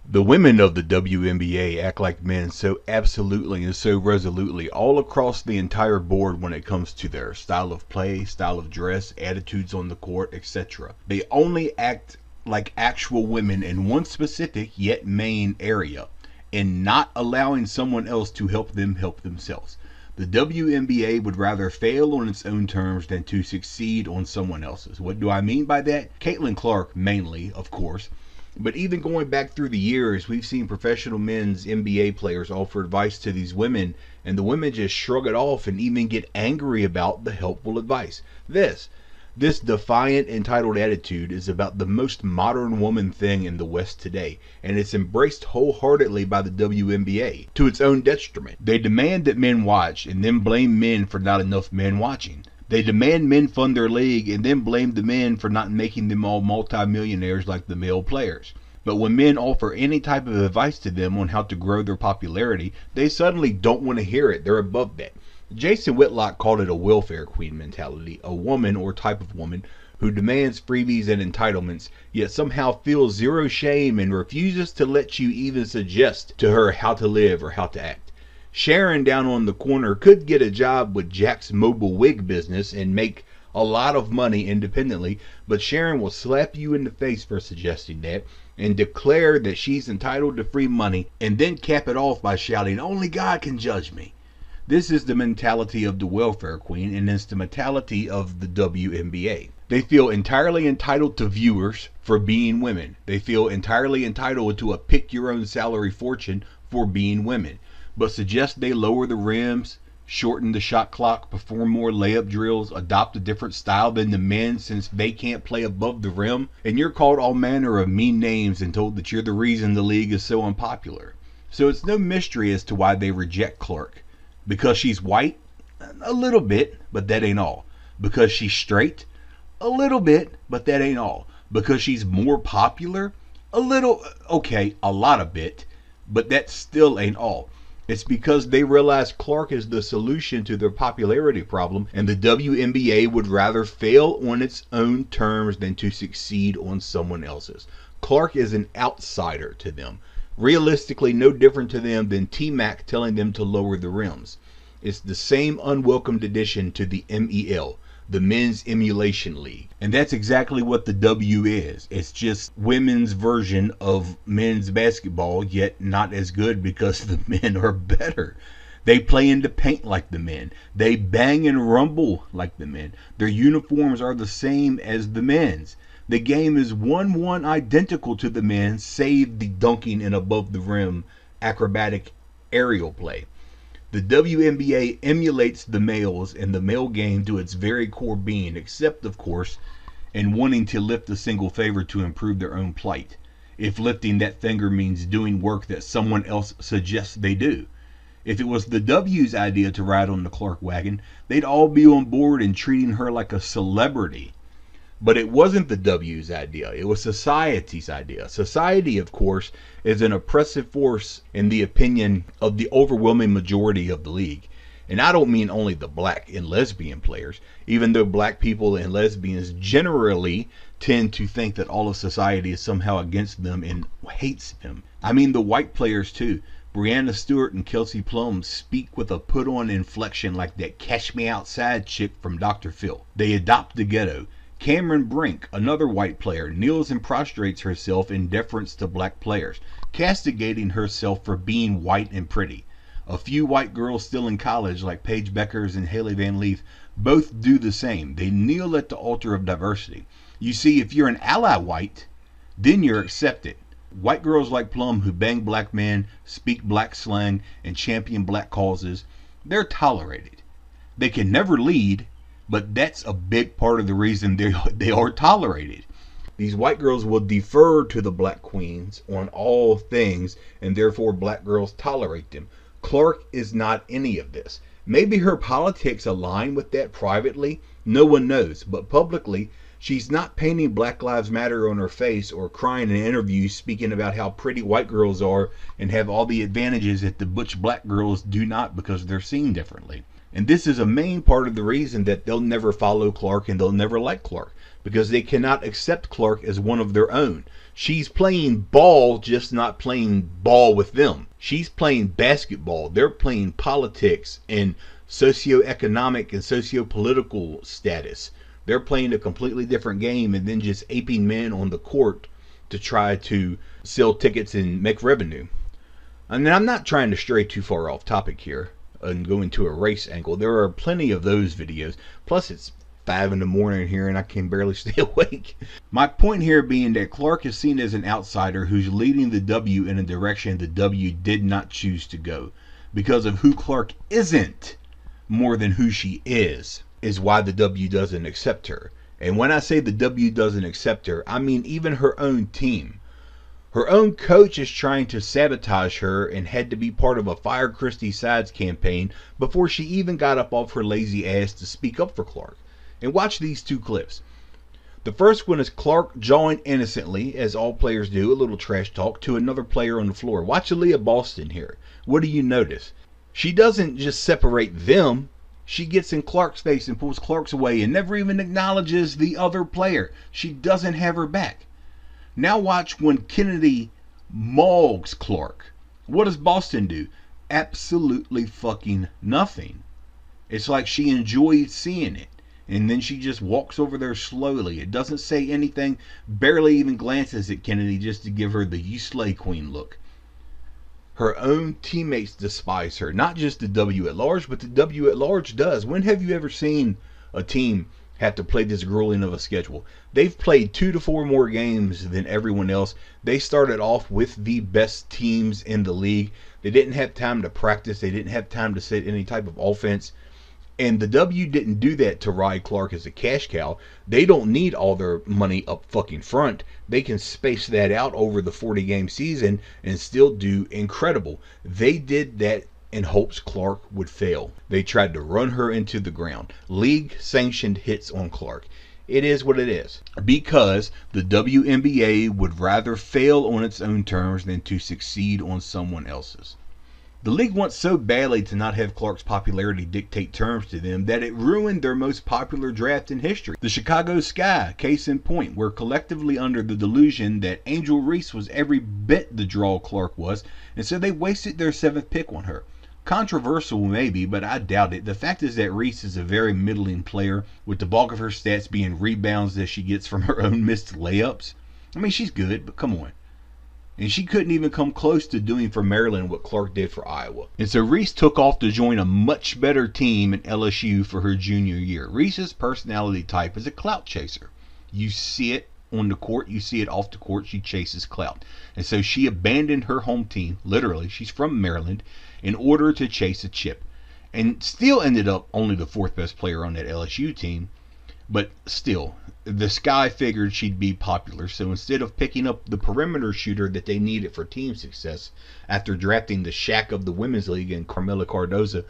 The women of the WNBA act like men so absolutely and so resolutely all across the entire board when it comes to their style of play, style of dress, attitudes on the court, etc. They only act like actual women in one specific yet main area, and not allowing someone else to help them help themselves. The WNBA would rather fail on its own terms than to succeed on someone else's. What do I mean by that? Caitlin Clark mainly, of course. But even going back through the years, we've seen professional men's NBA players offer advice to these women, and the women just shrug it off and even get angry about the helpful advice. This defiant, entitled attitude is about the most modern woman thing in the West today, and it's embraced wholeheartedly by the WNBA, to its own detriment. They demand that men watch, and then blame men for not enough men watching. They demand men fund their league, and then blame the men for not making them all multimillionaires like the male players. But when men offer any type of advice to them on how to grow their popularity, they suddenly don't want to hear it. They're above that. Jason Whitlock called it a welfare queen mentality, a woman or type of woman who demands freebies and entitlements, yet somehow feels zero shame and refuses to let you even suggest to her how to live or how to act. Sharon down on the corner could get a job with Jack's mobile wig business and make a lot of money independently, but Sharon will slap you in the face for suggesting that and declare that she's entitled to free money, and then cap it off by shouting, "Only God can judge me." This is the mentality of the welfare queen, and it's the mentality of the WNBA. They feel entirely entitled to viewers for being women. They feel entirely entitled to a pick-your-own-salary fortune for being women, but suggest they lower the rims, shorten the shot clock, perform more layup drills, adopt a different style than the men since they can't play above the rim, and you're called all manner of mean names and told that you're the reason the league is so unpopular. So it's no mystery as to why they reject Clark. Because she's white? A little bit, but that ain't all. Because she's straight? A little bit, but that ain't all. Because she's more popular? A little, okay, a lot of bit, but that still ain't all. It's because they realize Clark is the solution to their popularity problem, and the WNBA would rather fail on its own terms than to succeed on someone else's. Clark is an outsider to them. Realistically, no different to them than T-Mac telling them to lower the rims. It's the same unwelcomed addition to the MEL, the Men's Emulation League. And that's exactly what the W is. It's just women's version of men's basketball, yet not as good because the men are better. They play in the paint like the men. They bang and rumble like the men. Their uniforms are the same as the men's. The game is 1-1 identical to the men, save the dunking and above the rim acrobatic aerial play. The WNBA emulates the males and the male game to its very core being, except, of course, in wanting to lift a single finger to improve their own plight, if lifting that finger means doing work that someone else suggests they do. If it was the W's idea to ride on the Clark wagon, they'd all be on board and treating her like a celebrity. But it wasn't the W's idea. It was society's idea. Society, of course, is an oppressive force in the opinion of the overwhelming majority of the league. And I don't mean only the black and lesbian players, even though black people and lesbians generally tend to think that all of society is somehow against them and hates them. I mean the white players too. Brianna Stewart and Kelsey Plum speak with a put-on inflection like that Cash Me Outside chick from Dr. Phil. They adopt the ghetto. Cameron Brink, another white player, kneels and prostrates herself in deference to black players, castigating herself for being white and pretty. A few white girls still in college, like Paige Beckers and Haley Van Leaf, both do the same. They kneel at the altar of diversity. You see, if you're an ally white, then you're accepted. White girls like Plum who bang black men, speak black slang, and champion black causes, they're tolerated. They can never lead, but that's a big part of the reason they are tolerated. These white girls will defer to the black queens on all things, and therefore black girls tolerate them. Clark is not any of this. Maybe her politics align with that privately, no one knows, but publicly, she's not painting Black Lives Matter on her face or crying in interviews speaking about how pretty white girls are and have all the advantages that the butch black girls do not because they're seen differently. And this is a main part of the reason that they'll never follow Clark and they'll never like Clark, because they cannot accept Clark as one of their own. She's playing ball, just not playing ball with them. She's playing basketball. They're playing politics and socioeconomic and socio-political status. They're playing a completely different game and then just aping men on the court to try to sell tickets and make revenue. And I'm not trying to stray too far off topic here and go into a race angle. There are plenty of those videos. Plus, it's 5 in the morning here and I can barely stay awake. My point here being that Clark is seen as an outsider who's leading the W in a direction the W did not choose to go. Because of who Clark isn't more than who she is why the W doesn't accept her. And when I say the W doesn't accept her, I mean even her own team. Her own coach is trying to sabotage her and had to be part of a Fire Christy Sides campaign before she even got up off her lazy ass to speak up for Clark. And watch these two clips. The first one is Clark jawing innocently, as all players do, a little trash talk, to another player on the floor. Watch Aaliyah Boston here. What do you notice? She doesn't just separate them. She gets in Clark's face and pulls Clark's away and never even acknowledges the other player. She doesn't have her back. Now watch when Kennedy mauls Clark. What does Boston do? Absolutely fucking nothing. It's like she enjoys seeing it. And then she just walks over there slowly. It doesn't say anything, barely even glances at Kennedy just to give her the "you slay queen" look. Her own teammates despise her. Not just the W at large, but the W at large does. When have you ever seen a team have to play this grueling of a schedule? They've played 2 to 4 more games than everyone else. They started off with the best teams in the league. They didn't have time to practice. They didn't have time to set any type of offense. And the W didn't do that to ride Clark as a cash cow. They don't need all their money up fucking front. They can space that out over the 40-game season and still do incredible. They did that in hopes Clark would fail. They tried to run her into the ground. League-sanctioned hits on Clark. It is what it is. Because the WNBA would rather fail on its own terms than to succeed on someone else's. The league wants so badly to not have Clark's popularity dictate terms to them that it ruined their most popular draft in history. The Chicago Sky, case in point, were collectively under the delusion that Angel Reese was every bit the draw Clark was, and so they wasted their 7th pick on her. Controversial maybe, but I doubt it. The fact is that Reese is a very middling player, with the bulk of her stats being rebounds that she gets from her own missed layups. I mean, she's good, but come on. And she couldn't even come close to doing for Maryland what Clark did for Iowa. And so Reese took off to join a much better team at LSU for her junior year. Reese's personality type is a clout chaser. You see it on the court, you see it off the court, she chases clout. And so she abandoned her home team, literally, she's from Maryland, in order to chase a chip. And still ended up only the 4th best player on that LSU team. But still, the Sky figured she'd be popular, so instead of picking up the perimeter shooter that they needed for team success after drafting the Shaq of the Women's League and Carmela Cardozo,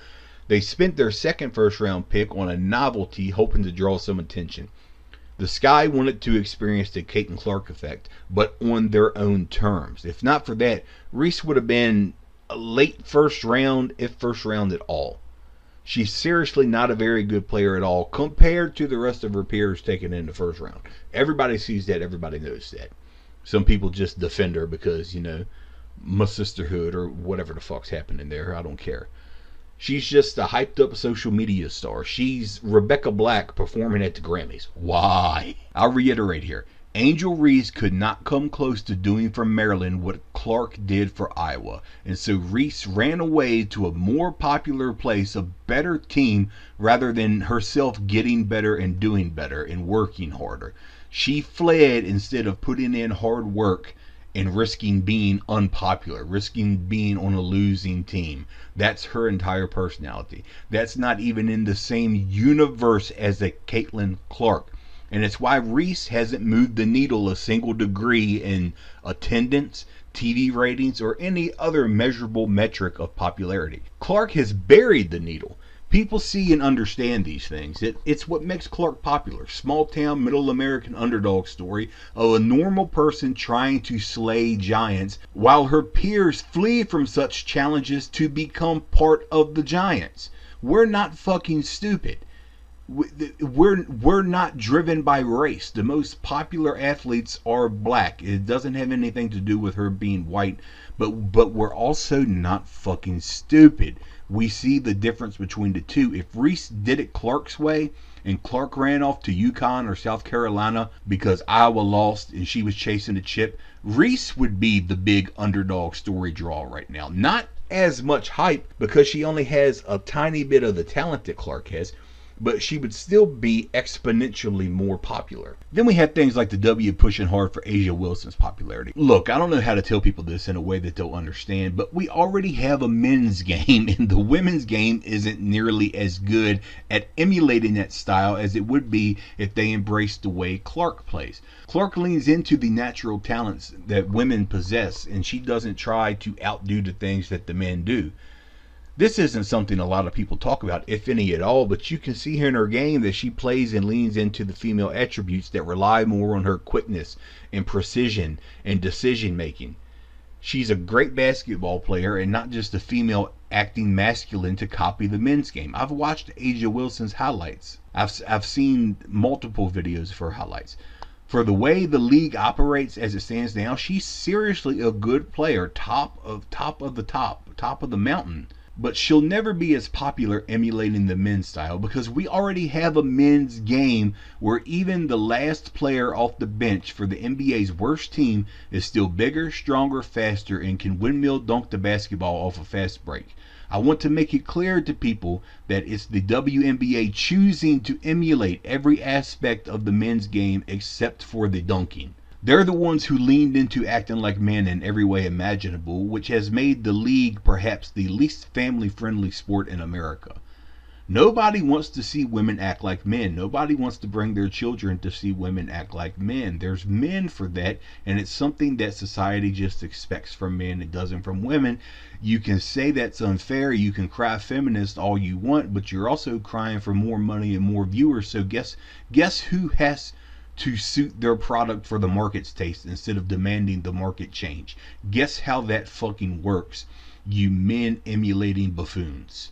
they spent their 2nd first-round pick on a novelty hoping to draw some attention. The Sky wanted to experience the Caitlin Clark effect, but on their own terms. If not for that, Reese would have been a late first round, if first round at all. She's seriously not a very good player at all compared to the rest of her peers taken in the first round. Everybody sees that. Everybody knows that. Some people just defend her because, you know, my sisterhood or whatever the fuck's happening there. I don't care. She's just a hyped up social media star. She's Rebecca Black performing at the Grammys. Why? I'll reiterate here. Angel Reese could not come close to doing for Maryland what Clark did for Iowa. And so Reese ran away to a more popular place, a better team, rather than herself getting better and doing better and working harder. She fled instead of putting in hard work and risking being unpopular, risking being on a losing team. That's her entire personality. That's not even in the same universe as a Caitlin Clark. And it's why Reese hasn't moved the needle a single degree in attendance, TV ratings, or any other measurable metric of popularity. Clark has buried the needle. People see and understand these things. It's what makes Clark popular. Small town, middle American underdog story of a normal person trying to slay giants while her peers flee from such challenges to become part of the giants. We're not fucking stupid. We're not driven by race. The most popular athletes are black. It doesn't have anything to do with her being white, but we're also not fucking stupid. We see the difference between the two. If Reese did it Clark's way and Clark ran off to UConn or South Carolina because Iowa lost and she was chasing a chip, Reese would be the big underdog story draw right now. Not as much hype because she only has a tiny bit of the talent that Clark has, but she would still be exponentially more popular. Then we have things like the W pushing hard for Asia Wilson's popularity. Look, I don't know how to tell people this in a way that they'll understand, but we already have a men's game, and the women's game isn't nearly as good at emulating that style as it would be if they embraced the way Clark plays. Clark leans into the natural talents that women possess, and she doesn't try to outdo the things that the men do. This isn't something a lot of people talk about, if any at all, but you can see here in her game that she plays and leans into the female attributes that rely more on her quickness and precision and decision making. She's a great basketball player and not just a female acting masculine to copy the men's game. I've watched Asia Wilson's highlights. I've seen multiple videos of her highlights. For the way the league operates as it stands now, she's seriously a good player, top of the mountain. But she'll never be as popular emulating the men's style because we already have a men's game where even the last player off the bench for the NBA's worst team is still bigger, stronger, faster, and can windmill dunk the basketball off a fast break. I want to make it clear to people that it's the WNBA choosing to emulate every aspect of the men's game except for the dunking. They're the ones who leaned into acting like men in every way imaginable, which has made the league perhaps the least family-friendly sport in America. Nobody wants to see women act like men. Nobody wants to bring their children to see women act like men. There's men for that, and it's something that society just expects from men and doesn't from women. You can say that's unfair. You can cry feminist all you want, but you're also crying for more money and more viewers. So guess who has to suit their product for the market's taste instead of demanding the market change? Guess how that fucking works, you men emulating buffoons.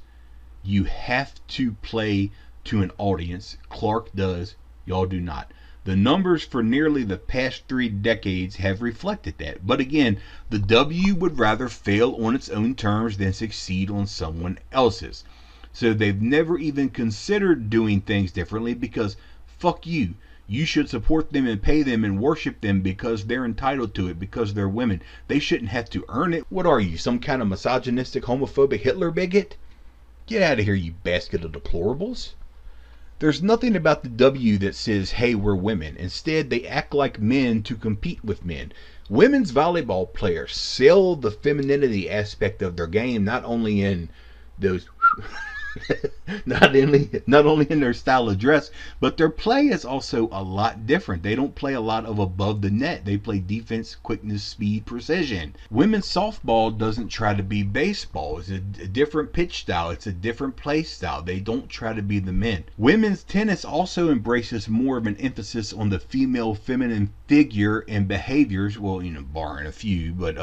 You have to play to an audience. Clark does, y'all do not. The numbers for nearly the past 3 decades have reflected that. But again, the W would rather fail on its own terms than succeed on someone else's. So they've never even considered doing things differently because fuck you. You should support them and pay them and worship them because they're entitled to it, because they're women. They shouldn't have to earn it. What are you, some kind of misogynistic, homophobic Hitler bigot? Get out of here, you basket of deplorables. There's nothing about the W that says, hey, we're women. Instead, they act like men to compete with men. Women's volleyball players sell the femininity aspect of their game, not only in those... not only in their style of dress, but their play is also a lot different. They don't play a lot of above the net. They play defense, quickness, speed, precision. Women's softball doesn't try to be baseball. It's a different pitch style. It's a different play style. They don't try to be the men. Women's tennis also embraces more of an emphasis on the female feminine figure and behaviors. Well, barring a few, but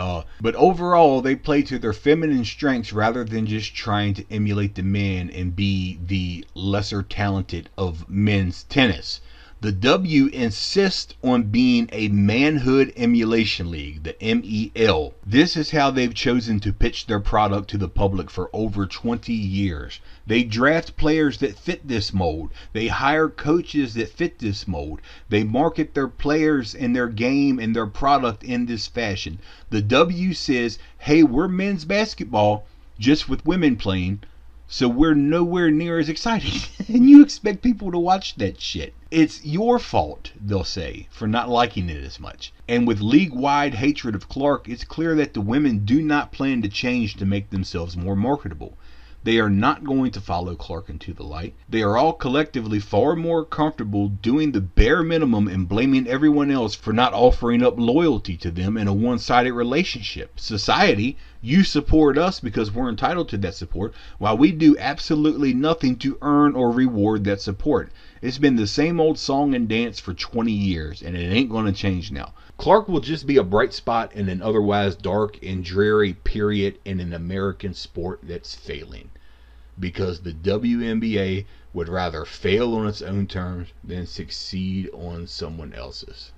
overall they play to their feminine strengths rather than just trying to emulate the men and be the lesser talented of men's tennis. The W insists on being a manhood emulation league, the MEL. This is how they've chosen to pitch their product to the public for over 20 years. They draft players that fit this mold. They hire coaches that fit this mold. They market their players and their game and their product in this fashion. The W says, hey, we're men's basketball, just with women playing. So we're nowhere near as exciting. And you expect people to watch that shit. It's your fault, they'll say, for not liking it as much. And with league-wide hatred of Clark, it's clear that the women do not plan to change to make themselves more marketable. They are not going to follow Clark into the light. They are all collectively far more comfortable doing the bare minimum and blaming everyone else for not offering up loyalty to them in a one-sided relationship. Society, you support us because we're entitled to that support, while we do absolutely nothing to earn or reward that support. It's been the same old song and dance for 20 years, and it ain't going to change now. Clark will just be a bright spot in an otherwise dark and dreary period in an American sport that's failing. because the WNBA would rather fail on its own terms than succeed on someone else's.